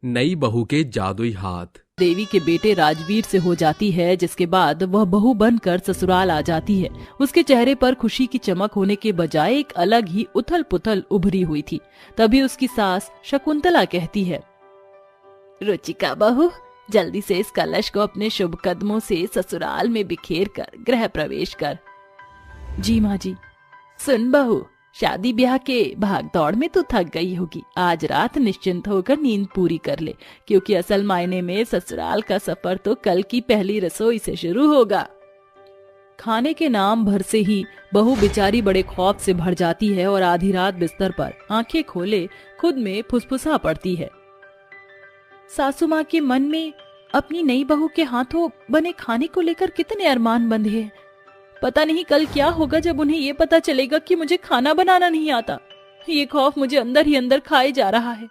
नई बहू के जादुई हाथ। देवी के बेटे राजवीर से हो जाती है, जिसके बाद वह बहू बनकर ससुराल आ जाती है। उसके चेहरे पर खुशी की चमक होने के बजाय एक अलग ही उथल पुथल उभरी हुई थी। तभी उसकी सास शकुंतला कहती है, रुचिका बहू, जल्दी से इस कलश को अपने शुभ कदमों से ससुराल में बिखेर कर गृह प्रवेश कर। जी माँ जी। सुन बहू, शादी ब्याह के भाग दौड़ में तू थक गई होगी। आज रात निश्चिंत होकर नींद पूरी कर ले, क्योंकि असल मायने में ससुराल का सफर तो कल की पहली रसोई से शुरू होगा। खाने के नाम भर से ही बहू बेचारी बड़े खौफ से भर जाती है और आधी रात बिस्तर पर आंखें खोले खुद में फुसफुसा पड़ती है। सासू माँ के मन में अपनी नई बहू के हाथों बने खाने को लेकर कितने अरमान बंधे हैं। पता नहीं कल क्या होगा जब उन्हें ये पता चलेगा कि मुझे खाना बनाना नहीं आता। ये खौफ मुझे अंदर ही अंदर खाए जा रहा है।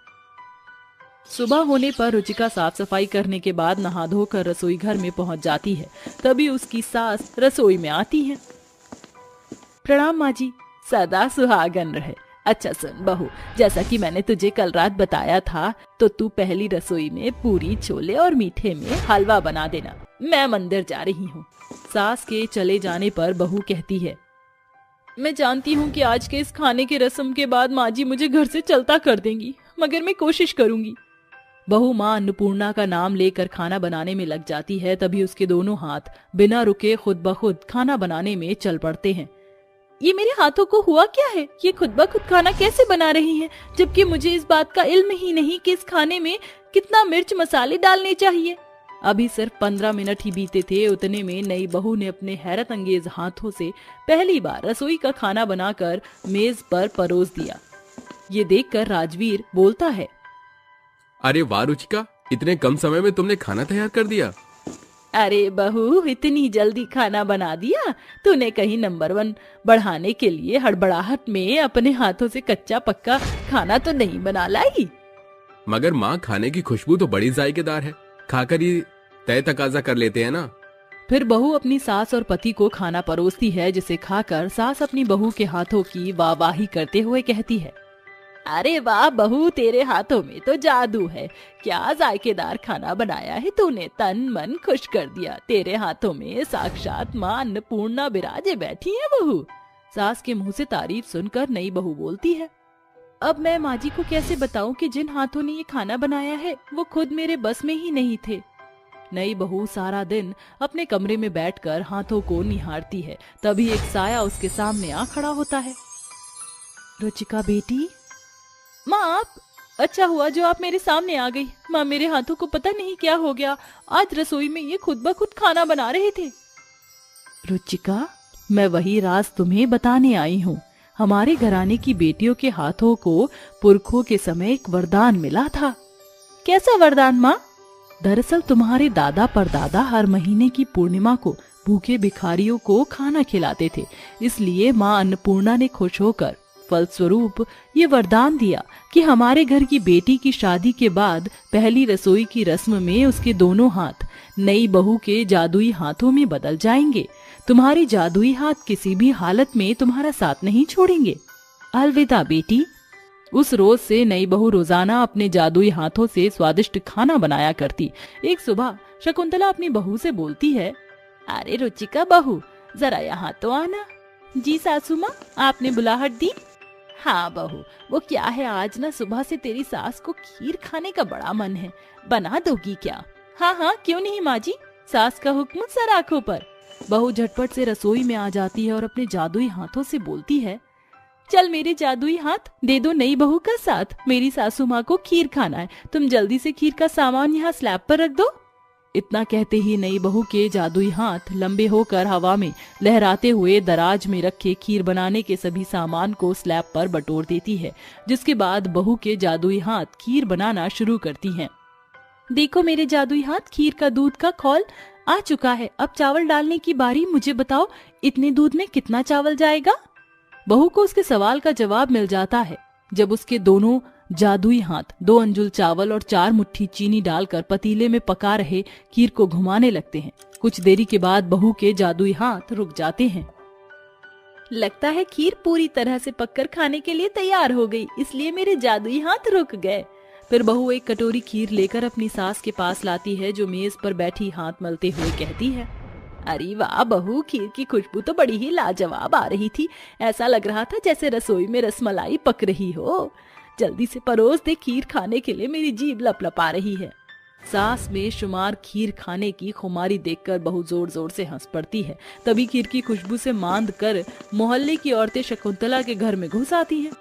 सुबह होने पर रुचिका साफ सफाई करने के बाद नहा धोकर रसोई घर में पहुंच जाती है। तभी उसकी सास रसोई में आती है। प्रणाम माँ जी, सदा सुहागन रहे। अच्छा सुन बहू, जैसा कि मैंने तुझे कल रात बताया था, तो तू पहली रसोई में पूरी, छोले और मीठे में हलवा बना देना। मैं मंदिर जा रही हूँ। सास के चले जाने पर बहू कहती है, मैं जानती हूँ कि आज के इस खाने के रस्म के बाद माँ जी मुझे घर से चलता कर देंगी, मगर मैं कोशिश करूंगी। बहू माँ अन्नपूर्णा का नाम लेकर खाना बनाने में लग जाती है। तभी उसके दोनों हाथ बिना रुके खुद ब खुद खाना बनाने में चल पड़ते हैं। ये मेरे हाथों को हुआ क्या है? ये खुद ब खुद खाना कैसे बना रही हैं, जबकि मुझे इस बात का इल्म ही नहीं कि इस खाने में कितना मिर्च मसाले डालने चाहिए। अभी सिर्फ 15 मिनट ही बीते थे, उतने में नई बहू ने अपने हैरत अंगेज हाथों से पहली बार रसोई का खाना बनाकर मेज पर परोस दिया। ये देखकर राजवीर बोलता है, अरे वाह रुचिका, इतने कम समय में तुमने खाना तैयार कर दिया। अरे बहू, इतनी जल्दी खाना बना दिया? तूने कहीं नंबर 1 बढ़ाने के लिए हड़बड़ाहट में अपने हाथों से कच्चा पक्का खाना तो नहीं बना लाई? मगर माँ, खाने की खुशबू तो बड़ी जायकेदार है, खाकर ही तय तकाजा कर लेते हैं ना। फिर बहू अपनी सास और पति को खाना परोसती है, जिसे खाकर सास अपनी बहू के हाथों की वाहवाही करते हुए कहती है, अरे वाह बहू, तेरे हाथों में तो जादू है। क्या जायकेदार खाना बनाया है तूने, तन मन खुश कर दिया। तेरे हाथों में साक्षात माँ अन्नपूर्णा बिराजे बैठी है बहू। सास के मुंह से तारीफ सुनकर नई बहू बोलती है, अब मैं माँ जी को कैसे बताऊं कि जिन हाथों ने ये खाना बनाया है वो खुद मेरे बस में ही नहीं थे। नई बहू सारा दिन अपने कमरे में बैठकर हाथों को निहारती है। तभी एक साया उसके सामने आ खड़ा होता है। रुचिका बेटी। माँ आप? अच्छा हुआ जो आप मेरे सामने आ गई। माँ, मेरे हाथों को पता नहीं क्या हो गया, आज रसोई में ये खुद ब खुद खाना बना रहे थे। रुचिका, मैं वही राज तुम्हें बताने आई हूँ। हमारे घराने की बेटियों के हाथों को पुरखों के समय एक वरदान मिला था। कैसा वरदान माँ? दरअसल तुम्हारे दादा परदादा हर महीने की पूर्णिमा को भूखे भिखारियों को खाना खिलाते थे। इसलिए माँ अन्नपूर्णा ने खुश होकर फलस्वरूप ये वरदान दिया कि हमारे घर की बेटी की शादी के बाद पहली रसोई की रस्म में उसके दोनों हाथ नई बहू के जादुई हाथों में बदल जाएंगे। तुम्हारे जादुई हाथ किसी भी हालत में तुम्हारा साथ नहीं छोड़ेंगे। अलविदा बेटी। उस रोज से नई बहू रोजाना अपने जादुई हाथों से स्वादिष्ट खाना बनाया करती। एक सुबह शकुंतला अपनी बहू से बोलती है, अरे रुचिका बहू, जरा यहाँ तो आना। जी सासू माँ, आपने बुलाहट दी? हाँ बहू, वो क्या है, आज ना सुबह से तेरी सास को खीर खाने का बड़ा मन है, बना दोगी क्या? हाँ हाँ, क्यों नहीं माँ जी, सास का हुक्म सर आंखों पर। बहू झटपट से रसोई में आ जाती है और अपने जादुई हाथों से बोलती है, चल मेरे जादुई हाथ, दे दो नई बहू का साथ। मेरी सासू माँ को खीर खाना है, तुम जल्दी से खीर का सामान यहाँ स्लैब पर रख दो। इतना कहते ही नई बहू के जादुई हाथ लंबे होकर हवा में लहराते हुए दराज में रखे खीर बनाने के सभी सामान को स्लैब पर बटोर देती है, जिसके बाद बहू के जादुई हाथ खीर बनाना शुरू करती हैं। देखो मेरे जादुई हाथ, खीर का दूध का खौल आ चुका है। अब चावल डालने की बारी। मुझे बताओ, इतने दूध में कितना चावल जाएगा? बहू को उसके सवाल का जवाब मिल जाता है जब उसके दोनों जादुई हाथ 2 अंजुल चावल और 4 मुट्ठी चीनी डालकर पतीले में पका रहे खीर को घुमाने लगते हैं। कुछ देरी के बाद बहू के जादुई हाथ रुक जाते हैं। लगता है खीर पूरी तरह से पककर खाने के लिए तैयार हो गई, इसलिए मेरे जादुई हाथ रुक गए। फिर बहू एक कटोरी खीर लेकर अपनी सास के पास लाती है, जो मेज पर बैठी हाथ मलते हुए कहती है, अरे वाह बहू, खीर की खुशबू तो बड़ी ही लाजवाब आ रही थी। ऐसा लग रहा था जैसे रसोई में रसमलाई पक रही हो। जल्दी से परोस दे, खीर खाने के लिए मेरी जीभ लपलपा रही है। सास में शुमार खीर खाने की खुमारी देखकर बहू जोर जोर से हंस पड़ती है। तभी खीर की खुशबू से मांद कर मोहल्ले की औरतें शकुंतला के घर में घुस आती हैं।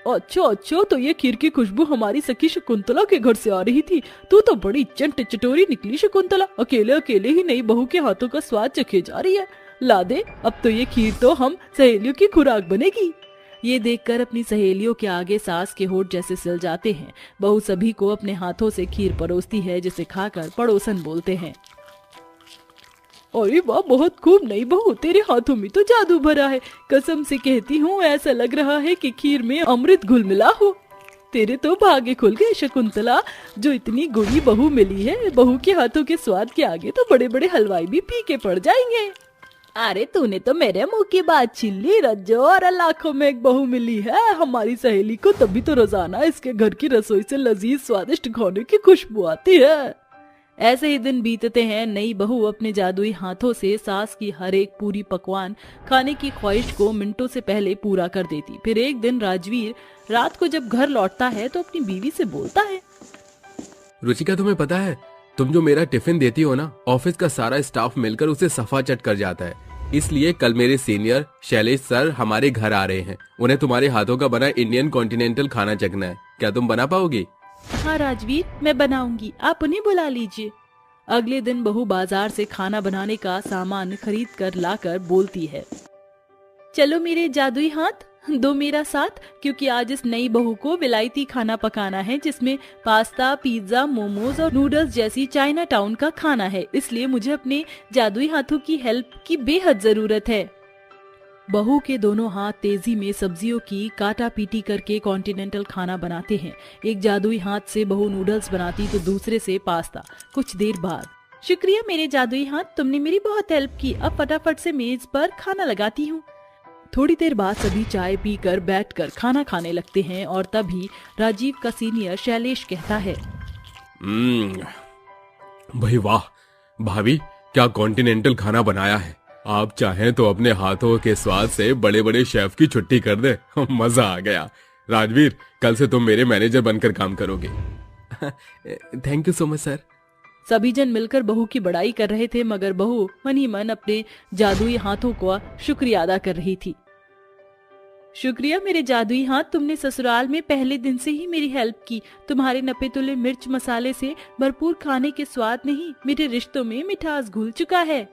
अच्छा अच्छा, तो ये खीर की खुशबू हमारी सखी शकुंतला के घर से आ रही थी। तू तो बड़ी चंट चटोरी निकली शकुंतला, अकेले अकेले ही नई बहू के हाथों का स्वाद चखे जा रही है। ला दे, अब तो ये खीर तो हम सहेलियों की खुराक बनेगी। ये देखकर अपनी सहेलियों के आगे सास के होठ जैसे सिल जाते हैं। बहू सभी को अपने हाथों से खीर परोसती है, जिसे खाकर पड़ोसन बोलते हैं, अरे वाह बहुत खूब नई बहू, तेरे हाथों में तो जादू भरा है। कसम से कहती हूँ, ऐसा लग रहा है कि खीर में अमृत घुल मिला हो। तेरे तो भागे खुल गए शकुंतला, जो इतनी गुणी बहू मिली है। बहू के हाथों के स्वाद के आगे तो बड़े बड़े हलवाई भी फीके पड़ जाएंगे। अरे तूने तो मेरे मुंह की बात छीन ली रज्जो, और लाखों में एक बहू मिली है हमारी सहेली को, तभी तो रोजाना इसके घर की रसोई से लजीज स्वादिष्ट खाने की खुशबू आती है। ऐसे ही दिन बीतते हैं। नई बहू अपने जादुई हाथों से सास की हर एक पूरी पकवान खाने की ख्वाहिश को मिनटों से पहले पूरा कर देती। फिर एक दिन राजवीर रात को जब घर लौटता है तो अपनी बीवी से बोलता है, रुचिका तुम्हें पता है, तुम जो मेरा टिफिन देती हो ना, ऑफिस का सारा स्टाफ मिलकर उसे सफा चट कर जाता है। इसलिए कल मेरे सीनियर शैलेश सर हमारे घर आ रहे हैं। उन्हें तुम्हारे हाथों का बना इंडियन कॉन्टिनेंटल खाना चखना है। क्या तुम बना पाओगी? हाँ राजवीर, मैं बनाऊंगी, आप उन्हें बुला लीजिए। अगले दिन बहू बाजार से खाना बनाने का सामान खरीद कर लाकर बोलती है, चलो मेरे जादुई हाथ, दो मेरा साथ, क्योंकि आज इस नई बहू को विलायती खाना पकाना है, जिसमें पास्ता, पिज्जा, मोमोज और नूडल्स जैसी चाइना टाउन का खाना है। इसलिए मुझे अपने जादुई हाथों की हेल्प की बेहद जरूरत है। बहू के दोनों हाथ तेजी में सब्जियों की काटा पीटी करके कॉन्टिनेंटल खाना बनाते हैं। एक जादुई हाथ से बहू नूडल्स बनाती तो दूसरे से पास्ता। कुछ देर बाद, शुक्रिया मेरे जादुई हाथ, तुमने मेरी बहुत हेल्प की। अब फटाफट से मेज पर खाना लगाती हूँ। थोड़ी देर बाद सभी चाय पीकर बैठकर खाना खाने लगते हैं और तभी राजीव का सीनियर शैलेश कहता है, भाई वाह भाभी, क्या कॉन्टिनेंटल खाना बनाया है। आप चाहें तो अपने हाथों के स्वाद से बड़े बड़े शेफ की छुट्टी कर दे। मजा आ गया। राजवीर, कल से तुम मेरे मैनेजर बनकर काम करोगे। Thank you so much sir. सभी जन मिलकर बहू की बड़ाई कर रहे थे, मगर बहू मन ही मन अपने जादुई हाथों का शुक्रिया अदा कर रही थी। शुक्रिया मेरे जादुई हाथ, तुमने ससुराल में पहले दिन से ही मेरी हेल्प की। तुम्हारे नपे तुले मिर्च मसाले से भरपूर खाने के स्वाद ने ही मेरे रिश्तों में मिठास घुल चुका है।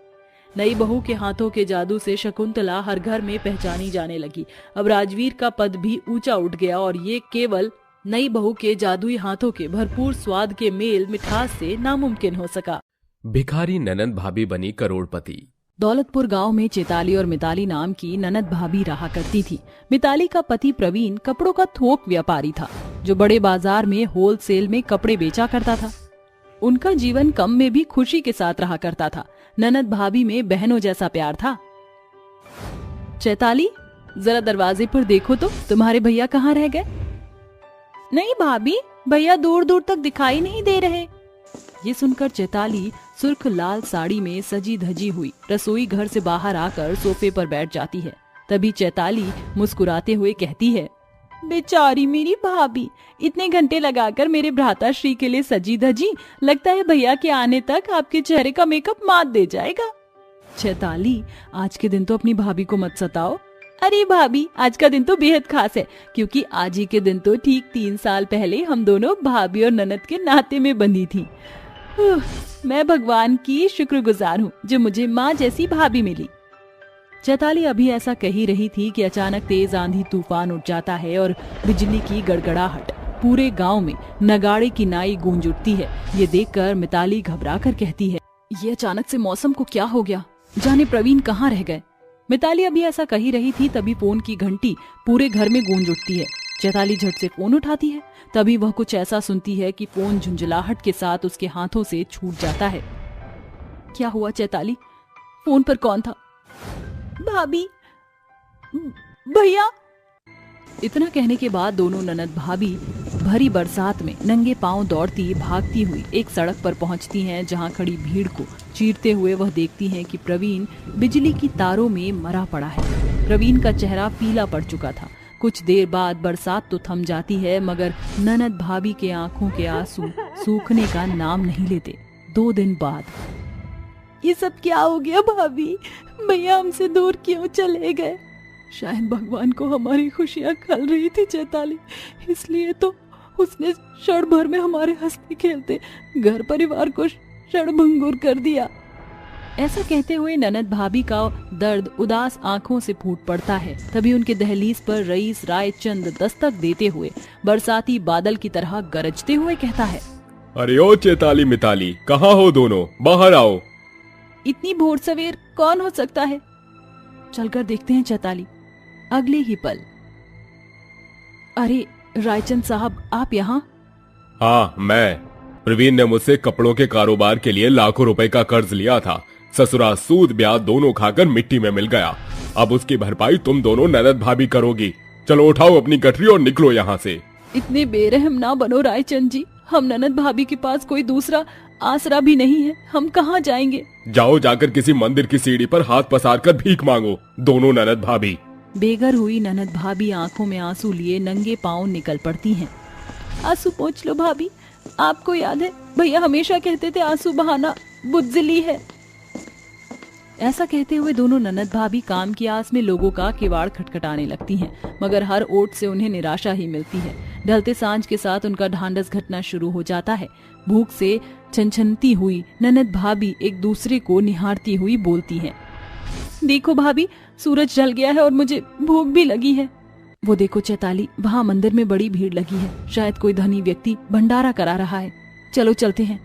नई बहू के हाथों के जादू से शकुंतला हर घर में पहचानी जाने लगी। अब राजवीर का पद भी ऊंचा उठ गया और ये केवल नई बहू के जादुई हाथों के भरपूर स्वाद के मेल मिठास से नामुमकिन हो सका। भिखारी ननद भाभी बनी करोड़पति। दौलतपुर गांव में चेताली और मिताली नाम की ननद भाभी रहा करती थी। मिताली का पति प्रवीण कपड़ों का थोक व्यापारी था, जो बड़े बाजार में होलसेल में कपड़े बेचा करता था। उनका जीवन कम में भी खुशी के साथ रहा करता था। ननद भाभी में बहनों जैसा प्यार था। चैताली, जरा दरवाजे पर देखो तो तुम्हारे भैया कहाँ रह गए? नहीं भाभी, भैया दूर दूर तक दिखाई नहीं दे रहे। ये सुनकर चैताली सुर्ख लाल साड़ी में सजी धजी हुई रसोई घर से बाहर आकर सोफे पर बैठ जाती है। तभी चैताली मुस्कुराते हुए कहती है, बेचारी मेरी भाभी, इतने घंटे लगाकर मेरे भ्राता श्री के लिए सजी धजी, लगता है भैया के आने तक आपके चेहरे का मेकअप मात दे जाएगा। चैताली, आज के दिन तो अपनी भाभी को मत सताओ। अरे भाभी, आज का दिन तो बेहद खास है, क्योंकि आज ही के दिन तो ठीक 3 साल पहले हम दोनों भाभी और ननद के नाते में बंधी थी। मैं भगवान की शुक्रगुजार हूँ जो मुझे माँ जैसी भाभी मिली। चैताली अभी ऐसा कह ही रही थी कि अचानक तेज आंधी तूफान उठ जाता है और बिजली की गड़गड़ाहट पूरे गांव में नगाड़े की नाई गूंज उठती है। ये देखकर मिताली घबरा कर कहती है, ये अचानक से मौसम को क्या हो गया, जाने प्रवीण कहाँ रह गए। मिताली अभी ऐसा कह ही रही थी, तभी फोन की घंटी पूरे घर में गूंज उठती है। चैताली झट से फोन उठाती है। तभी वह कुछ ऐसा सुनती है कि फोन झुंझलाहट के साथ उसके हाथों से छूट जाता है। क्या हुआ चैताली, फोन पर कौन था? भाभी, भैया। इतना कहने के बाद दोनों ननद भाभी भरी बरसात में नंगे पांव दौड़ती भागती हुई एक सड़क पर पहुंचती हैं, जहां खड़ी भीड़ को चीरते हुए वह देखती हैं कि प्रवीण बिजली की तारों में मरा पड़ा है। प्रवीण का चेहरा पीला पड़ चुका था। कुछ देर बाद बरसात तो थम जाती है, मगर ननद भाभी के आंखों के आंसू सूखने का नाम नहीं लेते। 2 दिन बाद, ये सब क्या हो गया भाभी? भैया हमसे दूर क्यों चले गए? शायद भगवान को हमारी खुशियां खल रही थी चैताली, इसलिए तो उसने क्षण भर में हमारे हंसते खेलते घर परिवार को क्षणभंगुर कर दिया। ऐसा कहते हुए ननद भाभी का दर्द उदास आंखों से फूट पड़ता है। तभी उनके दहलीज पर रईस रायचंद दस्तक देते हुए बरसाती बादल की तरह गरजते हुए कहता है, अरे ओ चैताली मिताली, कहाँ हो दोनों? बाहर आओ। इतनी भोर सवेर कौन हो सकता है? चलकर देखते हैं चैताली। अगले ही पल, अरे रायचंद साहब, आप यहाँ? हाँ मैं। प्रवीण ने मुझसे कपड़ों के कारोबार के लिए लाखों रुपए का कर्ज लिया था। ससुरा सूद ब्याज दोनों खाकर मिट्टी में मिल गया। अब उसकी भरपाई तुम दोनों ननद भाभी करोगी। चलो उठाओ अपनी गठरी और निकलो यहाँ से। इतने बेरहम ना बनो रायचंद जी, हम ननद भाभी के पास कोई दूसरा आसरा भी नहीं है। हम कहाँ जाएंगे? जाओ, जाकर किसी मंदिर की सीढ़ी पर हाथ पसार कर भीख मांगो, दोनों ननद भाभी। बेघर हुई ननद भाभी आंखों में आंसू लिए नंगे पांव निकल पड़ती हैं। आंसू पोंछ लो भाभी, आपको याद है भैया हमेशा कहते थे आंसू बहाना बुज़दिली है। ऐसा कहते हुए दोनों ननद भाभी काम की आस में लोगों का किवाड़ खटखटाने लगती हैं, मगर हर ओट से उन्हें निराशा ही मिलती है। ढलते सांझ के साथ उनका ढांढस घटना शुरू हो जाता है। भूख से छनछनती हुई ननद भाभी एक दूसरे को निहारती हुई बोलती हैं, देखो भाभी, सूरज ढल गया है और मुझे भूख भी लगी है। वो देखो चैताली, वहाँ मंदिर में बड़ी भीड़ लगी है। शायद कोई धनी व्यक्ति भंडारा करा रहा है। चलो चलते हैं।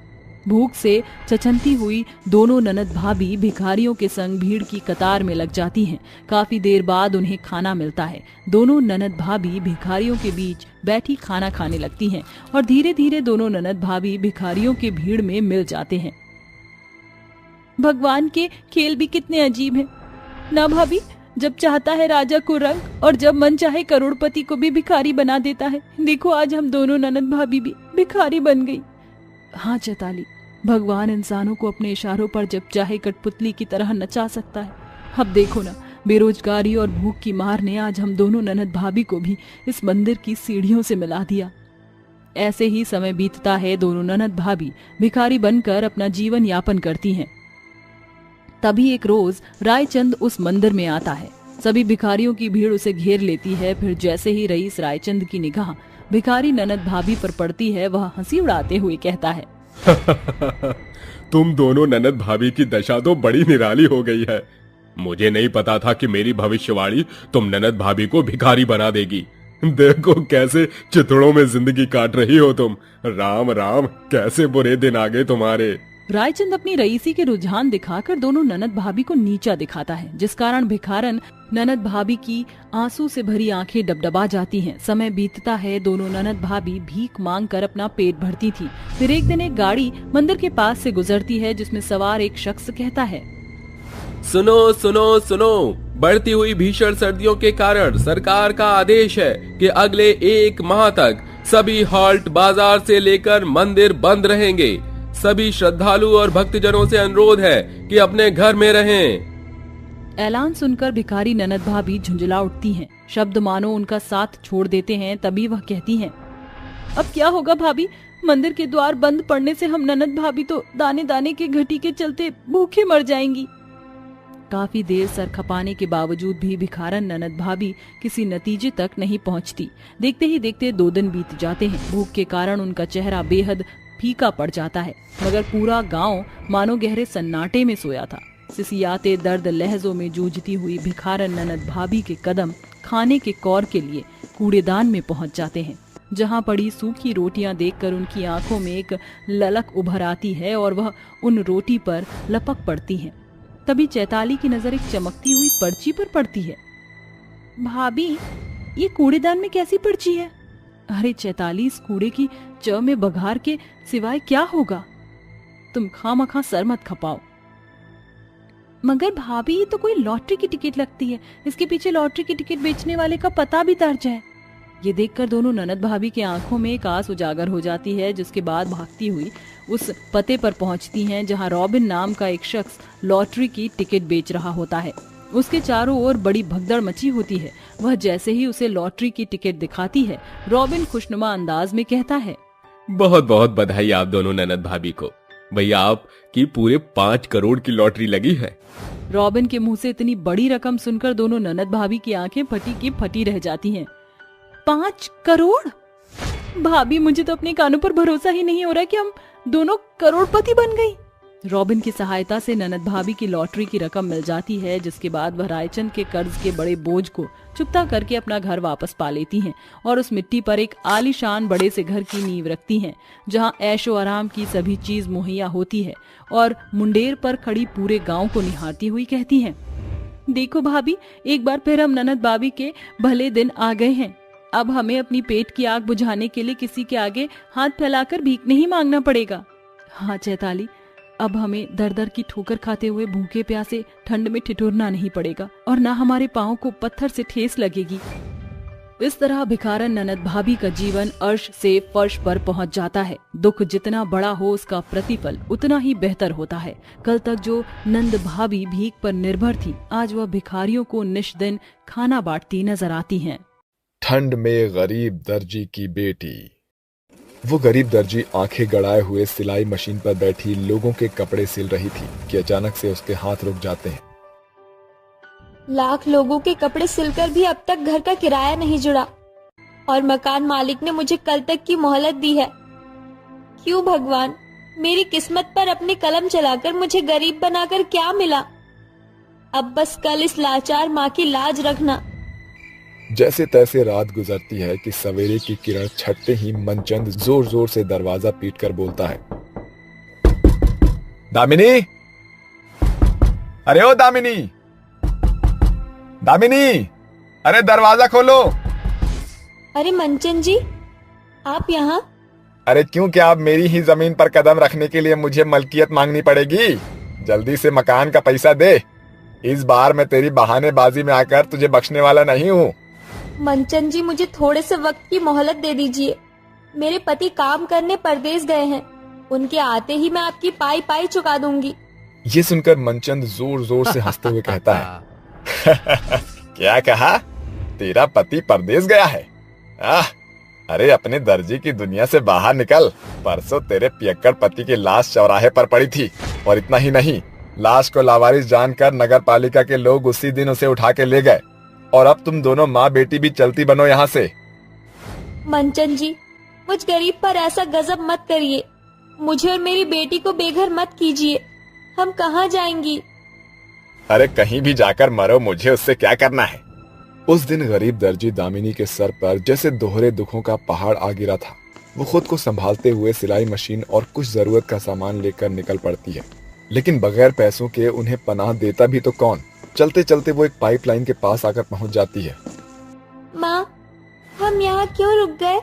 भूख से छछनती हुई दोनों ननद भाभी भिखारियों के संग भीड़ की कतार में लग जाती हैं। काफी देर बाद उन्हें खाना मिलता है। दोनों ननद भाभी भिखारियों के बीच बैठी खाना खाने लगती हैं और धीरे धीरे दोनों ननद भाभी भिखारियों के भीड़ में मिल जाते हैं। भगवान के खेल भी कितने अजीब हैं ना भाभी, जब चाहता है राजा को रंग और जब मन चाहे करोड़पति को भी भिखारी बना देता है। देखो आज हम दोनों ननद भाभी भी भिखारी बन गई। हाँ चैताली, भगवान इंसानों को अपने इशारों पर जब चाहे कठपुतली की तरह नचा सकता है। अब देखो ना, बेरोजगारी और भूख की मार ने आज हम दोनों ननद भाभी को भी इस मंदिर की सीढ़ियों से मिला दिया। ऐसे ही समय बीतता है। दोनों ननद भाभी भिखारी बनकर अपना जीवन यापन करती हैं। तभी एक रोज रायचंद उस मंदिर में आता है। सभी भिखारियों की भीड़ उसे घेर लेती है। फिर जैसे ही रईस रायचंद की निगाह भिखारी ननद भाभी पर पड़ती है, वह हंसी उड़ाते हुए कहता है, तुम दोनों ननद भाभी की दशा तो बड़ी निराली हो गई है। मुझे नहीं पता था कि मेरी भविष्यवाणी तुम ननद भाभी को भिखारी बना देगी। देखो कैसे चिथड़ों में जिंदगी काट रही हो तुम। राम राम, कैसे बुरे दिन आ गए तुम्हारे। रायचंद अपनी रईसी के रुझान दिखाकर दोनों ननद भाभी को नीचा दिखाता है, जिस कारण भिखारन ननद भाभी की आंसू से भरी आंखें डबडबा जाती हैं। समय बीतता है। दोनों ननद भाभी भीख मांगकर अपना पेट भरती थी। फिर एक दिन एक गाड़ी मंदिर के पास से गुजरती है, जिसमें सवार एक शख्स कहता है, सुनो सुनो सुनो, बढ़ती हुई भीषण सर्दियों के कारण सरकार का आदेश है कि अगले 1 माह तक सभी हॉल्ट बाजार से लेकर मंदिर बंद रहेंगे। सभी श्रद्धालु और भक्तजनों से अनुरोध है कि अपने घर में रहें। ऐलान सुनकर भिखारी ननद भाभी झुंझला उठती हैं। शब्द मानो उनका साथ छोड़ देते हैं। तभी वह कहती हैं, अब क्या होगा भाभी? मंदिर के द्वार बंद पड़ने से हम ननद भाभी तो दाने दाने के घटी के चलते भूखे मर जाएंगी। काफी देर सर खपाने के बावजूद भी भिखारन ननद भाभी किसी नतीजे तक नहीं पहुंचती। देखते ही देखते 2 दिन बीत जाते हैं। भूख के कारण उनका चेहरा बेहद फीका पड़ जाता है, मगर पूरा गांव मानो गहरे सन्नाटे में सोया था। सिसियाते दर्द लहजों में जूझती हुई भिखारन ननद भाभी के कदम खाने के कौर के लिए कूड़ेदान में पहुंच जाते हैं, जहां पड़ी सूखी रोटियां देखकर उनकी आंखों में एक ललक उभर आती है और वह उन रोटी पर लपक पड़ती हैं। तभी चैताली की नजर एक चमकती हुई पर्ची पर पड़ती है। भाभी, ये कूड़ेदान में कैसी पर्ची है? अरे चैताली, इस कूड़े की च में बघार के सिवाय क्या होगा? तुम खामखा सर मत खपाओ। मगर भाभी, ये तो कोई लॉटरी की टिकट लगती है। इसके पीछे लॉटरी की टिकट बेचने वाले का पता भी दर्ज है। ये देखकर दोनों ननद भाभी के आंखों में एक आस उजागर हो जाती है, जिसके बाद भागती हुई उस पते पर पहुंचती हैं जहां रॉबिन नाम का एक शख्स लॉटरी की टिकट बेच रहा होता है। उसके चारों ओर बड़ी भगदड़ मची होती है। वह जैसे ही उसे लॉटरी की टिकट दिखाती है, रॉबिन खुशनुमा अंदाज में कहता है, बहुत बहुत बधाई आप दोनों ननद भाभी को। भैया आपकी पूरे 5 करोड़ की लॉटरी लगी है। रॉबिन के मुंह से इतनी बड़ी रकम सुनकर दोनों ननद भाभी की आंखें फटी की फटी रह जाती हैं। 5 करोड़? भाभी, मुझे तो अपने कानों पर भरोसा ही नहीं हो रहा कि हम दोनों करोड़पति बन गई। रॉबिन की सहायता से ननद भाभी की लॉटरी की रकम मिल जाती है, जिसके बाद वह रायचंद के कर्ज के बड़े बोझ को चुकता करके अपना घर वापस पा लेती हैं और उस मिट्टी पर एक आलीशान बड़े से घर की नींव रखती हैं, जहां ऐशो आराम की सभी चीज मुहैया होती है। और मुंडेर पर खड़ी पूरे गांव को निहारती हुई कहती हैं, देखो भाभी, एक बार फिर हम ननद भाभी के भले दिन आ गए हैं। अब हमें अपनी पेट की आग बुझाने के लिए किसी के आगे हाथ फैलाकर भीख नहीं मांगना पड़ेगा। हाँ चैताली, अब हमें दर दर की ठोकर खाते हुए भूखे प्यासे ठंड में ठिठुरना नहीं पड़ेगा और ना हमारे पाँव को पत्थर से ठेस लगेगी। इस तरह भिखारन ननद भाभी का जीवन अर्श से फर्श पर पहुंच जाता है। दुख जितना बड़ा हो, उसका प्रतिफल उतना ही बेहतर होता है। कल तक जो नंद भाभी भीख पर निर्भर थी, आज वह भिखारियों को निष्दिन खाना बांटती नजर आती हैं। ठंड में गरीब दर्जी की बेटी। वो गरीब दर्जी आंखें गड़ाए हुए सिलाई मशीन पर बैठी लोगों के कपड़े सिल रही थी कि अचानक से उसके हाथ रुक जाते हैं। लाख लोगों के कपड़े सिलकर भी अब तक घर का किराया नहीं जुड़ा और मकान मालिक ने मुझे कल तक की मोहलत दी है। क्यों भगवान, मेरी किस्मत पर अपनी कलम चलाकर मुझे गरीब बनाकर क्या मिला? अब बस कल इस लाचार माँ की लाज रखना। जैसे तैसे रात गुजरती है कि सवेरे की किरण छटते ही मनचंद जोर जोर से दरवाजा पीटकर बोलता है, दामिनी, अरे ओ दामिनी, दामिनी, अरे दरवाजा खोलो। अरे मनचंद जी, आप यहाँ? अरे क्यों, क्या अब मेरी ही जमीन पर कदम रखने के लिए मुझे मलकियत मांगनी पड़ेगी? जल्दी से मकान का पैसा दे। इस बार मैं तेरी बहानेबाजी में आकर तुझे बख्शने वाला नहीं हूँ। मनचंद जी, मुझे थोड़े से वक्त की मोहलत दे दीजिए। मेरे पति काम करने परदेश गए हैं, उनके आते ही मैं आपकी पाई पाई चुका दूंगी। ये सुनकर मनचंद जोर जोर से हंसते हुए कहता है, क्या कहा? तेरा पति परदेश गया है? अरे अपने दर्जी की दुनिया से बाहर निकल। परसों तेरे पियक्कड़ पति की लाश चौराहे पर पड़ी थी, और इतना ही नहीं, लाश को लावारिस जानकर नगर पालिका के लोग उसी दिन उसे उठा के ले गए। और अब तुम दोनों माँ बेटी भी चलती बनो यहाँ से। मनचंद जी, मुझ गरीब पर ऐसा गजब मत करिए। मुझे और मेरी बेटी को बेघर मत कीजिए। हम कहाँ जाएंगी? अरे कहीं भी जाकर मरो, मुझे उससे क्या करना है। उस दिन गरीब दर्जी दामिनी के सर पर जैसे दोहरे दुखों का पहाड़ आ गिरा था। वो खुद को संभालते हुए सिलाई मशीन और कुछ जरूरत का सामान लेकर निकल पड़ती है, लेकिन बगैर पैसों के उन्हें पनाह देता भी तो कौन। चलते चलते वो एक पाइपलाइन के पास आकर पहुंच जाती है। माँ, हम यहाँ क्यों रुक गए?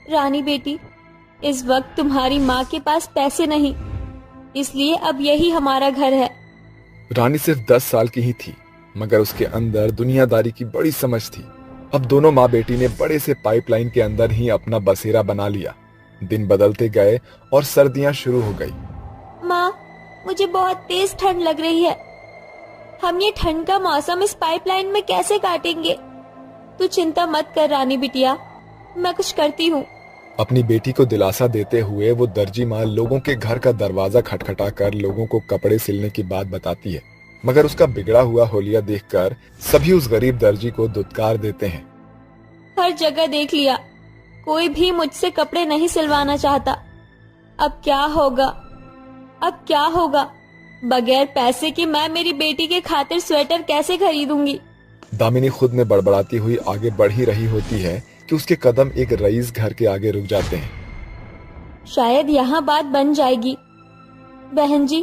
रानी बेटी, इस वक्त तुम्हारी माँ के पास पैसे नहीं, इसलिए अब यही हमारा घर है। रानी सिर्फ 10 साल की ही थी, मगर उसके अंदर दुनियादारी की बड़ी समझ थी। अब दोनों माँ बेटी ने बड़े से पाइपलाइन के अंदर ही अपना बसेरा बना लिया। दिन बदलते गए और सर्दियां शुरू हो गई। माँ, मुझे बहुत तेज ठंड लग रही है। हम ये ठंड का मौसम इस पाइपलाइन में कैसे काटेंगे? तू चिंता मत कर रानी बिटिया, मैं कुछ करती हूँ। अपनी बेटी को दिलासा देते हुए वो दर्जी माँ लोगों के घर का दरवाजा खटखटा कर लोगों को कपड़े सिलने की बात बताती है, मगर उसका बिगड़ा हुआ होलिया देखकर सभी उस गरीब दर्जी को दुत्कार देते हैं। हर जगह देख लिया, कोई भी मुझसे कपड़े नहीं सिलवाना चाहता। अब क्या होगा? अब क्या होगा? बगैर पैसे के मैं मेरी बेटी के खातिर स्वेटर कैसे खरीदूंगी? दामिनी खुद में बड़बड़ाती हुई आगे बढ़ ही रही होती है कि उसके कदम एक रईस घर के आगे रुक जाते हैं। शायद यहाँ बात बन जाएगी। बहन जी,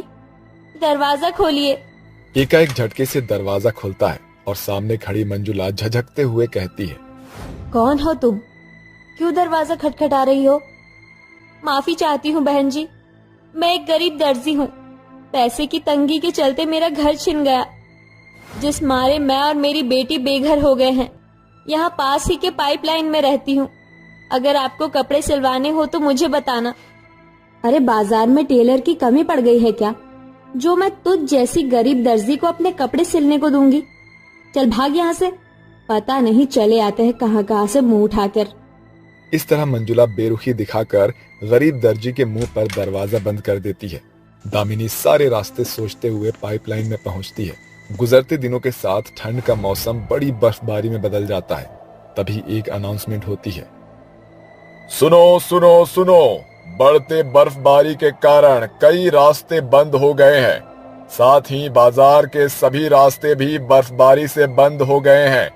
दरवाजा खोलिए। एकाएक झटके से दरवाजा खुलता है और सामने खड़ी मंजुला झझकते हुए कहती है, कौन हो तुम? क्यों दरवाजा खटखटा रही हो? माफी चाहती हूँ बहन जी, मैं एक गरीब दर्जी हूँ। पैसे की तंगी के चलते मेरा घर छिन गया, जिस मारे मैं और मेरी बेटी बेघर हो गए हैं। यहाँ पास ही के पाइपलाइन में रहती हूँ। अगर आपको कपड़े सिलवाने हो तो मुझे बताना। अरे बाजार में टेलर की कमी पड़ गई है क्या, जो मैं तुझ जैसी गरीब दर्जी को अपने कपड़े सिलने को दूंगी? चल भाग यहाँ से, पता नहीं चले आते हैं कहाँ कहाँ से मुंह उठाकर। इस तरह मंजुला बेरुखी दिखाकर गरीब दर्जी के मुंह पर दरवाजा बंद कर देती है। दामिनी सारे रास्ते सोचते हुए पाइपलाइन में पहुंचती है। गुजरते दिनों के साथ ठंड का मौसम बड़ी बर्फबारी में बदल जाता है। तभी एक अनाउंसमेंट होती है, सुनो सुनो सुनो, बढ़ते बर्फबारी के कारण कई रास्ते बंद हो गए हैं। साथ ही बाजार के सभी रास्ते भी बर्फबारी से बंद हो गए हैं।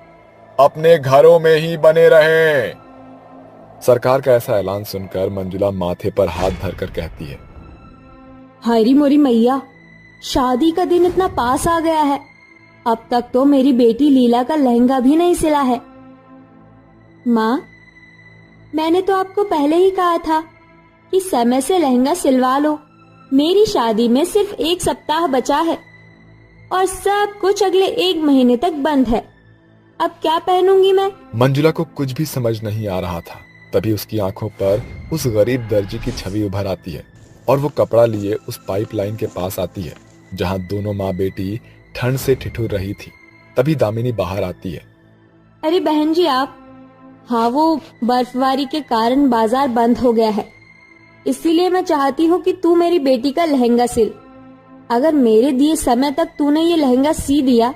अपने घरों में ही बने रहें। सरकार का ऐसा ऐलान सुनकर मंजुला माथे पर हाथ धरकर कहती है, हरी मोरी मैया, शादी का दिन इतना पास आ गया है, अब तक तो मेरी बेटी लीला का लहंगा भी नहीं सिला है। माँ, मैंने तो आपको पहले ही कहा था कि समय से लहंगा सिलवा लो। मेरी शादी में सिर्फ 1 सप्ताह बचा है और सब कुछ अगले 1 महीने तक बंद है। अब क्या पहनूंगी मैं? मंजुला को कुछ भी समझ नहीं आ रहा था। तभी उसकी आंखों पर उस गरीब दर्जी की छवि उभर आती है और वो कपड़ा लिए उस पाइपलाइन के पास आती है जहां दोनों माँ बेटी ठंड से ठिठुर रही थी। तभी दामिनी बाहर आती है। अरे बहन जी आप, हाँ वो बर्फबारी के कारण बाजार बंद हो गया है, इसीलिए मैं चाहती हूँ कि तू मेरी बेटी का लहंगा सिल। अगर मेरे दिए समय तक तूने ये लहंगा सी दिया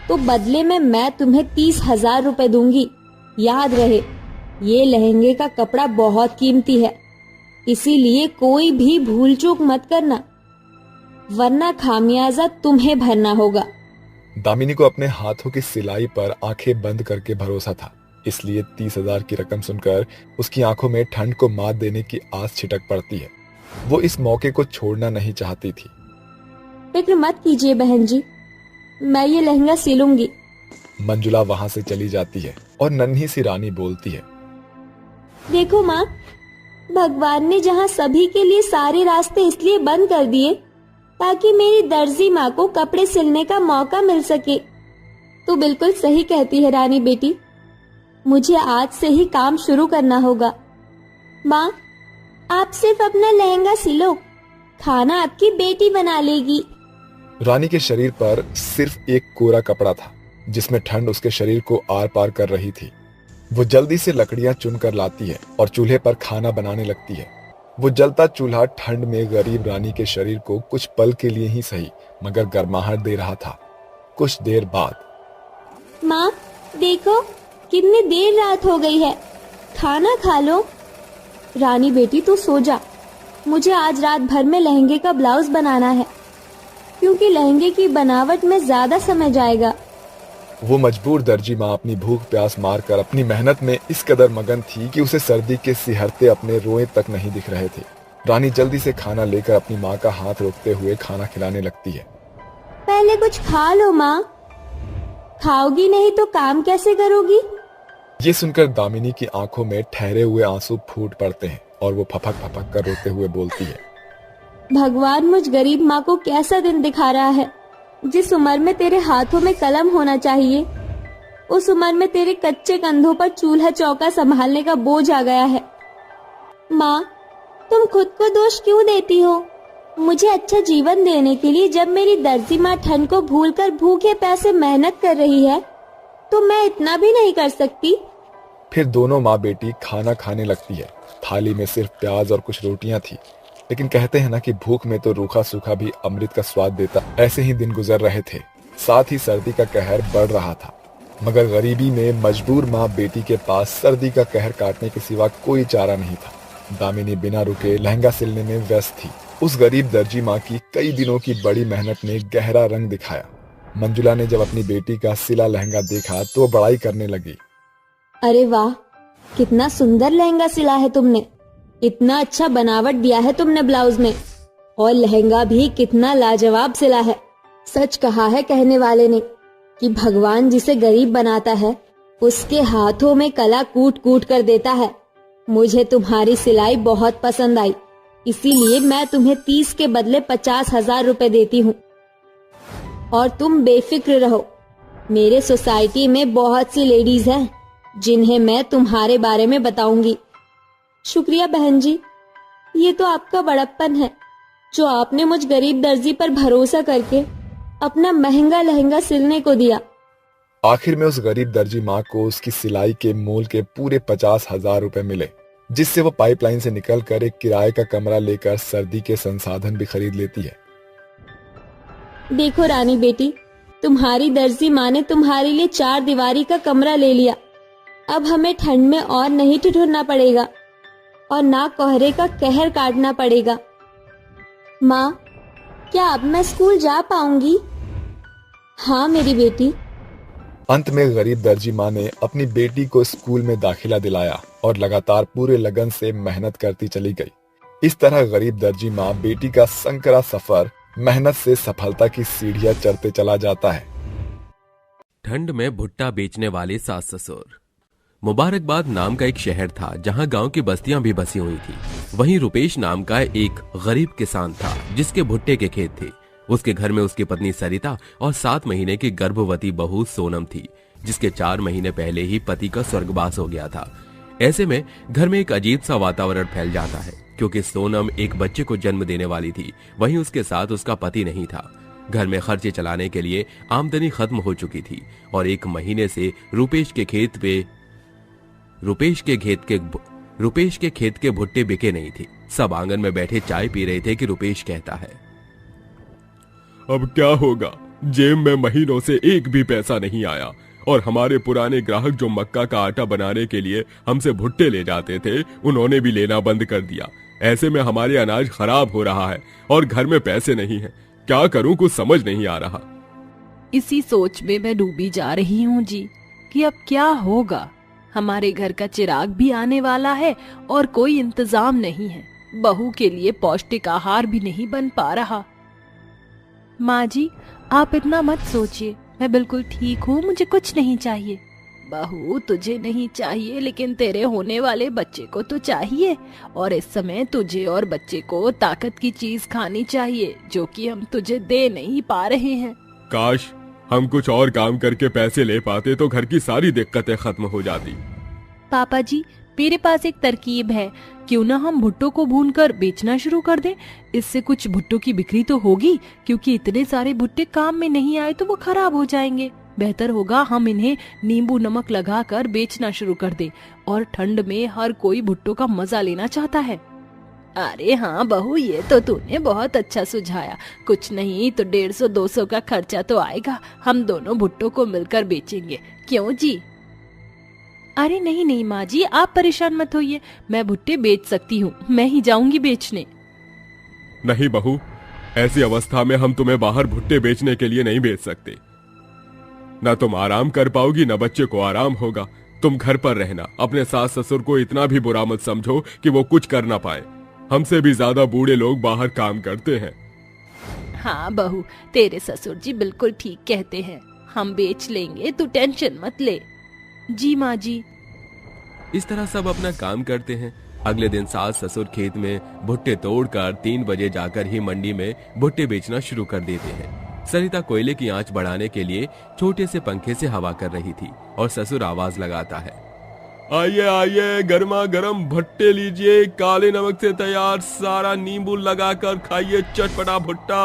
तो बदले में मैं तुम्हें 30,000 रुपए दूंगी। याद रहे, ये लहंगे का कपड़ा बहुत कीमती है, इसीलिए कोई भी भूल चूक मत करना, वरना खामियाजा तुम्हें भरना होगा। दामिनी को अपने हाथों की सिलाई पर आंखें बंद करके भरोसा था, इसलिए 30,000 की रकम सुनकर उसकी आंखों में ठंड को मात देने की आस छिटक पड़ती है। वो इस मौके को छोड़ना नहीं चाहती थी। फिक्र मत कीजिए बहन जी, मैं ये लहंगा सिलूंगी। मंजुला वहां से चली जाती है और नन्ही सी रानी बोलती है, देखो माँ, भगवान ने जहाँ सभी के लिए सारे रास्ते इसलिए बंद कर दिए ताकि मेरी दर्जी माँ को कपड़े सिलने का मौका मिल सके। तू बिल्कुल सही कहती है रानी बेटी, मुझे आज से ही काम शुरू करना होगा। माँ, आप सिर्फ अपना लहंगा सिलो, खाना आपकी बेटी बना लेगी। रानी के शरीर पर सिर्फ एक कोरा कपड़ा था जिसमें ठंड उसके शरीर को आर पार कर रही थी। वो जल्दी से लकड़ियां चुन कर लाती है और चूल्हे पर खाना बनाने लगती है। वो जलता चूल्हा ठंड में गरीब रानी के शरीर को कुछ पल के लिए ही सही मगर गर्माहट दे रहा था। कुछ देर बाद, माँ देखो, कितनी देर रात हो गई है, खाना खा लो। रानी बेटी तू सो जा, मुझे आज रात भर में लहंगे का ब्लाउज बनाना है, क्योंकि लहंगे की बनावट में ज्यादा समय जाएगा। वो मजबूर दर्जी माँ अपनी भूख प्यास मारकर अपनी मेहनत में इस कदर मगन थी कि उसे सर्दी के सिहरते अपने रोए तक नहीं दिख रहे थे। रानी जल्दी से खाना लेकर अपनी माँ का हाथ रोकते हुए खाना खिलाने लगती है। पहले कुछ खा लो माँ, खाओगी नहीं तो काम कैसे करोगी? ये सुनकर दामिनी की आंखों में ठहरे हुए आंसू फूट पड़ते हैं और वो फपक फपक कर रोते हुए बोलती है, भगवान मुझ गरीब माँ को कैसा दिन दिखा रहा है। जिस उम्र में तेरे हाथों में कलम होना चाहिए, उस उम्र में तेरे कच्चे कंधों पर चूल्हा चौका संभालने का बोझ आ गया है। माँ, तुम खुद को दोष क्यों देती हो? मुझे अच्छा जीवन देने के लिए जब मेरी दर्जी माँ ठंड को भूलकर भूखे प्यासे मेहनत कर रही है, तो मैं इतना भी नहीं कर सकती? फिर दोनों माँ बेटी खाना खाने लगती है। थाली में सिर्फ प्याज और कुछ रोटियां थी, लेकिन कहते हैं ना कि भूख में तो रूखा सूखा भी अमृत का स्वाद देता। ऐसे ही दिन गुजर रहे थे, साथ ही सर्दी का कहर बढ़ रहा था। मगर गरीबी में मजबूर माँ बेटी के पास सर्दी का कहर काटने के सिवा कोई चारा नहीं था। दामिनी बिना रुके लहंगा सिलने में व्यस्त थी। उस गरीब दर्जी माँ की कई दिनों की बड़ी मेहनत ने गहरा रंग दिखाया। मंजुला ने जब अपनी बेटी का सिला लहंगा देखा तो बड़ाई करने लगी। अरे वाह, कितना सुंदर लहंगा सिला है तुमने, इतना अच्छा बनावट दिया है तुमने ब्लाउज में, और लहंगा भी कितना लाजवाब सिला है। सच कहा है कहने वाले ने कि भगवान जिसे गरीब बनाता है उसके हाथों में कला कूट कूट कर देता है। मुझे तुम्हारी सिलाई बहुत पसंद आई, इसीलिए मैं तुम्हें 30 के बदले 50,000 रुपए देती हूँ। और तुम बेफिक्र रहो, मेरे सोसाइटी में बहुत सी लेडीज हैं जिन्हें मैं तुम्हारे बारे में बताऊंगी। शुक्रिया बहन जी, ये तो आपका बड़प्पन है जो आपने मुझ गरीब दर्जी पर भरोसा करके अपना महंगा लहंगा सिलने को दिया। आखिर में उस गरीब दर्जी माँ को उसकी सिलाई के मूल के पूरे 50,000 रुपए मिले, जिससे वो पाइपलाइन से निकलकर एक किराए का कमरा लेकर सर्दी के संसाधन भी खरीद लेती है। देखो रानी बेटी, तुम्हारी दर्जी माँ ने तुम्हारे लिए 4 दीवारी का कमरा ले लिया। अब हमें ठंड में और नहीं ठिठुरना पड़ेगा और ना कोहरे का कहर काटना पड़ेगा। माँ, क्या अब मैं स्कूल जा पाऊंगी? हाँ मेरी बेटी। अंत में गरीब दर्जी माँ ने अपनी बेटी को स्कूल में दाखिला दिलाया और लगातार पूरे लगन से मेहनत करती चली गई। इस तरह गरीब दर्जी माँ बेटी का संकरा सफर मेहनत से सफलता की सीढ़ियां चढ़ते चला जाता है। ठंड में भुट्टा बेचने वाले सास ससुर। मुबारकबाद नाम का एक शहर था जहां गांव की बस्तियां भी बसी हुई थी। वहीं रुपेश नाम का एक गरीब किसान था जिसके भुट्टे के खेत थे। उसके घर में उसकी पत्नी सरिता और 7 महीने की गर्भवती बहू सोनम थी, जिसके 4 महीने पहले ही पति का स्वर्गवास हो गया था। ऐसे में घर में एक अजीब सा वातावरण फैल जाता है, क्योंकि सोनम एक बच्चे को जन्म देने वाली थी। वहीं उसके साथ उसका पति नहीं था। घर में खर्चे चलाने के लिए आमदनी खत्म हो चुकी थी और 1 महीने से रुपेश के खेत के भुट्टे बिके नहीं थे। सब आंगन में बैठे चाय पी रहे थे कि रुपेश कहता है, अब क्या होगा, जेब में महीनों से एक भी पैसा नहीं आया और हमारे पुराने ग्राहक जो मक्का का आटा बनाने के लिए हमसे भुट्टे ले जाते थे, उन्होंने भी लेना बंद कर दिया। ऐसे में हमारे अनाज खराब हो रहा है और घर में पैसे नहीं है। क्या करूं, कुछ समझ नहीं आ रहा। इसी सोच में मैं डूबी जा रही हूँ जी कि अब क्या होगा। हमारे घर का चिराग भी आने वाला है और कोई इंतजाम नहीं है। बहू के लिए पौष्टिक आहार भी नहीं बन पा रहा। माँ जी, आप इतना मत सोचिए, मैं बिल्कुल ठीक हूँ, मुझे कुछ नहीं चाहिए। बहू, तुझे नहीं चाहिए लेकिन तेरे होने वाले बच्चे को तो चाहिए, और इस समय तुझे और बच्चे को ताकत की चीज खानी चाहिए जो कि हम तुझे दे नहीं पा रहे हैं। काश हम कुछ और काम करके पैसे ले पाते तो घर की सारी दिक्कतें खत्म हो जाती। पापा जी, मेरे पास एक तरकीब है, क्यों ना हम भुट्टो को भूनकर बेचना शुरू कर दें। इससे कुछ भुट्टो की बिक्री तो होगी, क्योंकि इतने सारे भुट्टे काम में नहीं आए तो वो खराब हो जाएंगे। बेहतर होगा हम इन्हें नींबू नमक लगाकर बेचना शुरू कर दें, और ठंड में हर कोई भुट्टो का मजा लेना चाहता है। अरे हाँ बहू, ये तो तूने बहुत अच्छा सुझाया। कुछ नहीं तो 150-200 का खर्चा तो आएगा। हम दोनों भुट्टो को मिलकर बेचेंगे, क्यों जी? अरे नहीं नहीं माँ जी, आप परेशान मत होइए, मैं भुट्टे बेच सकती हूँ, मैं ही जाऊंगी बेचने। नहीं बहू, ऐसी अवस्था में हम तुम्हें बाहर भुट्टे बेचने के लिए नहीं भेज सकते। ना तुम आराम कर पाओगी, ना बच्चे को आराम होगा। तुम घर पर रहना। अपने सास ससुर को इतना भी बुरा मत समझो कि वो कुछ कर ना पाए। हमसे भी ज्यादा बूढ़े लोग बाहर काम करते हैं। हाँ बहू, तेरे ससुर जी बिल्कुल ठीक कहते हैं, हम बेच लेंगे, तू टेंशन मत ले। जी माँ जी। इस तरह सब अपना काम करते हैं। अगले दिन सास ससुर खेत में भुट्टे तोड़कर 3 बजे जाकर ही मंडी में भुट्टे बेचना शुरू कर देते हैं। सरिता कोयले की आंच बढ़ाने के लिए छोटे से पंखे से हवा कर रही थी और ससुर आवाज लगाता है, आइए आइए, गर्मा गर्म भुट्टे लीजिए, काले नमक से तैयार, सारा नींबू लगाकर खाइए चटपटा भुट्टा।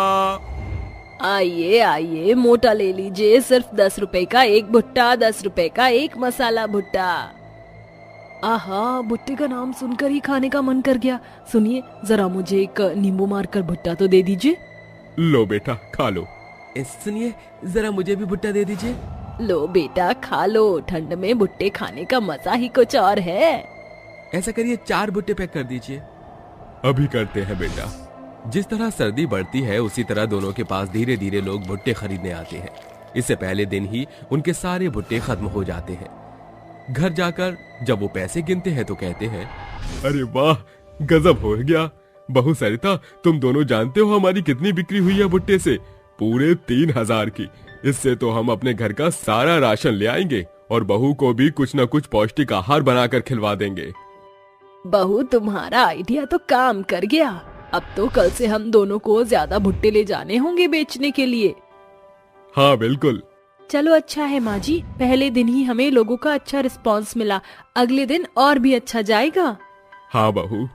आइए आइए, मोटा ले लीजिए, सिर्फ 10 रुपए का एक भुट्टा, 10 रुपए का एक मसाला भुट्टा। आहा, भुट्टे का नाम सुनकर ही खाने का मन कर गया। सुनिए, जरा मुझे एक नींबू मारकर भुट्टा तो दे दीजिए। लो बेटा, खा लो। सुनिए, जरा मुझे भी भुट्टा दे दीजिए। लो बेटा, खा लो, ठंड में भुट्टे खाने का मजा ही कुछ और है। ऐसा करिए, 4 भुट्टे पैक कर दीजिए। अभी करते हैं बेटा। जिस तरह सर्दी बढ़ती है उसी तरह दोनों के पास धीरे धीरे लोग भुट्टे खरीदने आते हैं। इससे पहले दिन ही उनके सारे भुट्टे खत्म हो जाते हैं। घर जाकर जब वो पैसे गिनते हैं तो कहते हैं, अरे वाह, गजब हो गया। बहू सरिता, तुम दोनों जानते हो हमारी कितनी बिक्री हुई है भुट्टे से? पूरे 3000 की। इससे तो हम अपने घर का सारा राशन ले आएंगे और बहू को भी कुछ न कुछ पौष्टिक आहार बनाकर खिलवा देंगे। बहू, तुम्हारा आइडिया तो काम कर गया। अब तो कल से हम दोनों को ज्यादा भुट्टे ले जाने होंगे बेचने के लिए। हाँ बिल्कुल, चलो अच्छा है माँ जी, पहले दिन ही हमें लोगों का अच्छा रिस्पांस मिला, अगले दिन और भी अच्छा जाएगा। हाँ बहू।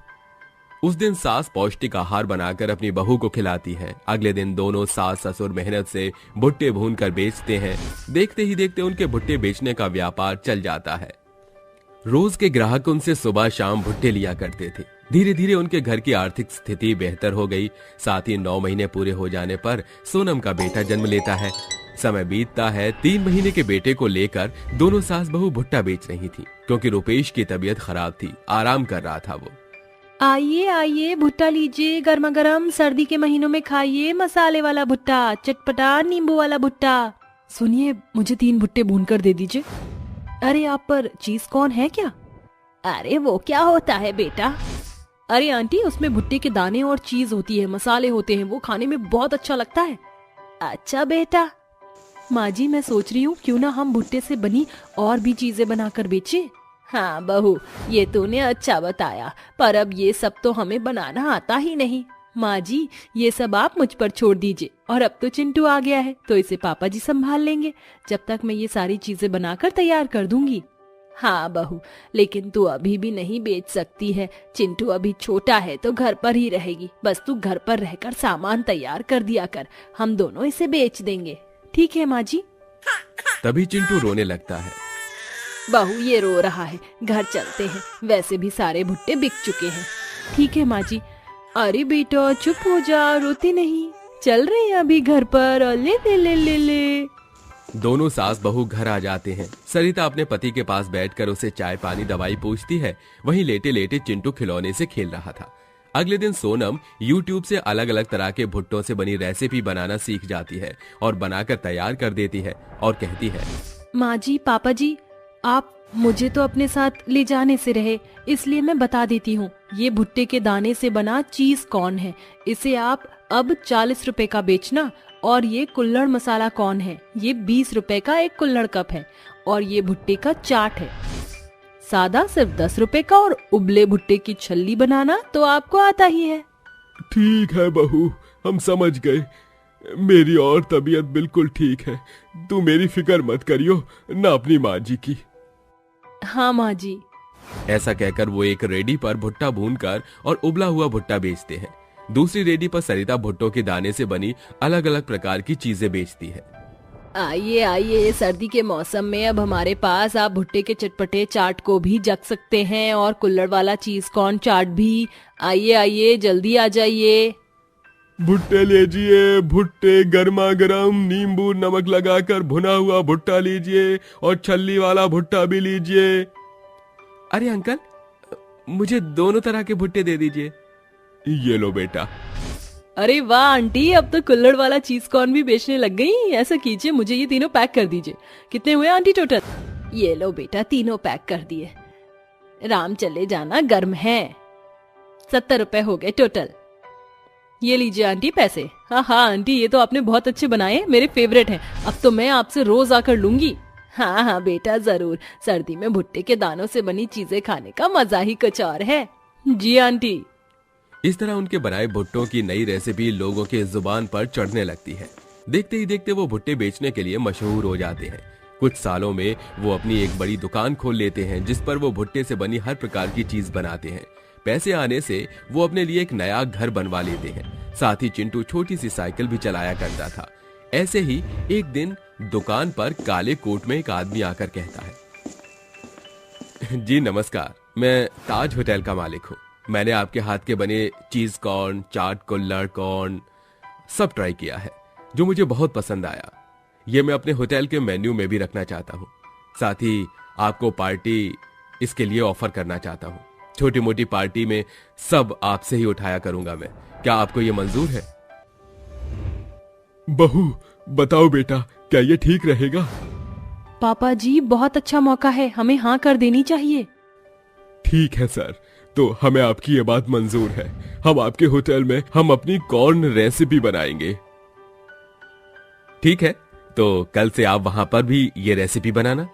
उस दिन सास पौष्टिक आहार बनाकर अपनी बहू को खिलाती है। अगले दिन दोनों सास ससुर मेहनत से भुट्टे भून कर बेचते हैं। देखते ही देखते उनके भुट्टे बेचने का व्यापार चल जाता है। रोज के ग्राहक उनसे सुबह शाम भुट्टे लिया करते थे। धीरे धीरे उनके घर की आर्थिक स्थिति बेहतर हो गई। साथ ही 9 महीने पूरे हो जाने पर सोनम का बेटा जन्म लेता है। समय बीतता है। 3 महीने के बेटे को लेकर दोनों सास बहू भुट्टा बेच रही थी, क्योंकि रुपेश की तबीयत खराब थी, आराम कर रहा था वो। आइए आइए भुट्टा लीजिए, गर्मा गर्म, सर्दी के महीनों में खाइए मसाले वाला भुट्टा, चटपटा नींबू वाला भुट्टा। सुनिए, मुझे 3 भुट्टे भून कर दे दीजिए। अरे आप पर चीज कॉर्न है क्या? अरे वो क्या होता है बेटा? अरे आंटी, उसमें भुट्टे के दाने और चीज होती है, मसाले होते हैं, वो खाने में बहुत अच्छा लगता है। अच्छा बेटा। माँ जी, मैं सोच रही हूँ क्यों ना हम भुट्टे से बनी और भी चीजें बनाकर बेचें। हाँ बहू, ये तूने अच्छा बताया, पर अब ये सब तो हमें बनाना आता ही नहीं। माँ जी, ये सब आप मुझ पर छोड़ दीजिए। और अब तो चिंटू आ गया है, तो इसे पापा जी संभाल लेंगे, जब तक मैं ये सारी चीजें बनाकर तैयार कर दूंगी। हाँ बहू, लेकिन तू अभी भी नहीं बेच सकती है। चिंटू अभी छोटा है तो घर पर ही रहेगी। बस तू घर पर रहकर सामान तैयार कर दिया कर, हम दोनों इसे बेच देंगे। ठीक है माँ जी। तभी चिंटू रोने लगता है। बहू ये रो रहा है, घर चलते हैं, वैसे भी सारे भुट्टे बिक चुके हैं। ठीक है माँ जी। अरे बेटा चुप हो जा, रोती नहीं, चल रहे हैं अभी घर पर। ले ले ले ले ले। दोनों सास बहू घर आ जाते हैं। सरिता अपने पति के पास बैठकर उसे चाय पानी दवाई पूछती है। वहीं लेटे लेटे चिंटू खिलौने से खेल रहा था। अगले दिन सोनम YouTube से अलग अलग तरह के भुट्टों से बनी रेसिपी बनाना सीख जाती है और बनाकर तैयार कर देती है और कहती है, माँ जी, पापा जी, आप मुझे तो अपने साथ ले जाने से रहे, इसलिए मैं बता देती हूँ। ये भुट्टे के दाने से बना चीज कॉर्न है, इसे आप अब 40 रुपए का बेचना। और ये कुल्हड़ मसाला कॉर्न है, ये 20 रुपए का एक कुल्हड़ कप है। और ये भुट्टे का चाट है, सादा सिर्फ 10 रुपए का। और उबले भुट्टे की छल्ली बनाना तो आपको आता ही है। ठीक है बहू, हम समझ गए। मेरी और तबीयत बिल्कुल ठीक है, तू मेरी फिक्र मत करियो, ना अपनी माँ जी की। हाँ माँ जी। ऐसा कहकर वो एक रेडी पर भुट्टा भूनकर और उबला हुआ भुट्टा बेचते हैं। दूसरी रेडी पर सरिता भुट्टों के दाने से बनी अलग अलग प्रकार की चीजें बेचती है। आइए आइए, सर्दी के मौसम में अब हमारे पास आप भुट्टे के चटपटे चाट को भी जग सकते हैं और कुल्हड़ वाला चीज कॉर्न चाट भी। आइए आइए, जल्दी आ जाइए। भुट्टे लीजिए, भुट्टे गर्मा गर्म, नींबू नमक लगाकर भुना हुआ भुट्टा लीजिए और छल्ली वाला भुट्टा भी लीजिए। अरे अंकल, मुझे दोनों तरह के भुट्टे दे दीजिए। ये लो बेटा। अरे वाह आंटी, अब तो कुल्हड़ वाला चीज कॉर्न भी बेचने लग गई। ऐसा कीजिए, मुझे ये तीनों पैक कर दीजिए। कितने हुए आंटी टोटल? ये लो बेटा, तीनों पैक कर दिए। राम चले जाना, गर्म है। 70 रुपए हो गए टोटल। ये लीजिए आंटी पैसे। हाँ हाँ आंटी, ये तो आपने बहुत अच्छे बनाए, मेरे फेवरेट हैं। अब तो मैं आपसे रोज आकर लूंगी। हाँ हाँ बेटा, जरूर। सर्दी में भुट्टे के दानों से बनी चीजें खाने का मजा ही कुछ और है। जी आंटी। इस तरह उनके बनाए भुट्टों की नई रेसिपी लोगों के जुबान पर चढ़ने लगती है। देखते ही देखते वो भुट्टे बेचने के लिए मशहूर हो जाते हैं। कुछ सालों में वो अपनी एक बड़ी दुकान खोल लेते हैं, जिस पर वो भुट्टे से बनी हर प्रकार की चीज बनाते हैं। पैसे आने से वो अपने लिए एक नया घर बनवा लेते हैं। साथ ही चिंटू छोटी सी साइकिल भी चलाया करता था। ऐसे ही एक दिन दुकान पर काले कोट में एक आदमी आकर कहता है, जी नमस्कार, मैं ताज होटल का मालिक हूँ। मैंने आपके हाथ के बने चीज कॉर्न, चाट, कुल्हड़ कॉर्न सब ट्राई किया है, जो मुझे बहुत पसंद आया। ये मैं अपने होटल के मेन्यू में भी रखना चाहता हूँ। साथ ही आपको पार्टी इसके लिए ऑफर करना चाहता हूँ। छोटी मोटी पार्टी में सब आपसे ही उठाया करूंगा मैं। क्या आपको ये मंजूर है? बहू बताओ बेटा, क्या ये ठीक रहेगा? पापा जी, बहुत अच्छा मौका है, हमें हाँ कर देनी चाहिए। ठीक है सर, तो हमें आपकी ये बात मंजूर है। हम आपके होटल में हम अपनी कॉर्न रेसिपी बनाएंगे। ठीक है, तो कल से आप वहां पर भी ये रेसिपी बनाना।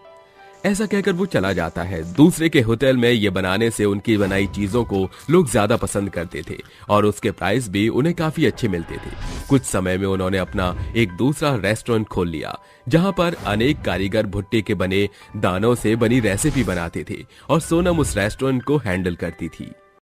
ऐसा कहकर वो चला जाता है। दूसरे के होटल में ये बनाने से उनकी बनाई चीजों को लोग ज्यादा पसंद करते थे और उसके प्राइस भी उन्हें काफी अच्छे मिलते थे। कुछ समय में उन्होंने अपना एक दूसरा रेस्टोरेंट खोल लिया जहां पर अनेक कारीगर भुट्टे के बने दानों से बनी रेसिपी बनाते थे और सोनम उस रेस्टोरेंट को हैंडल करती थी।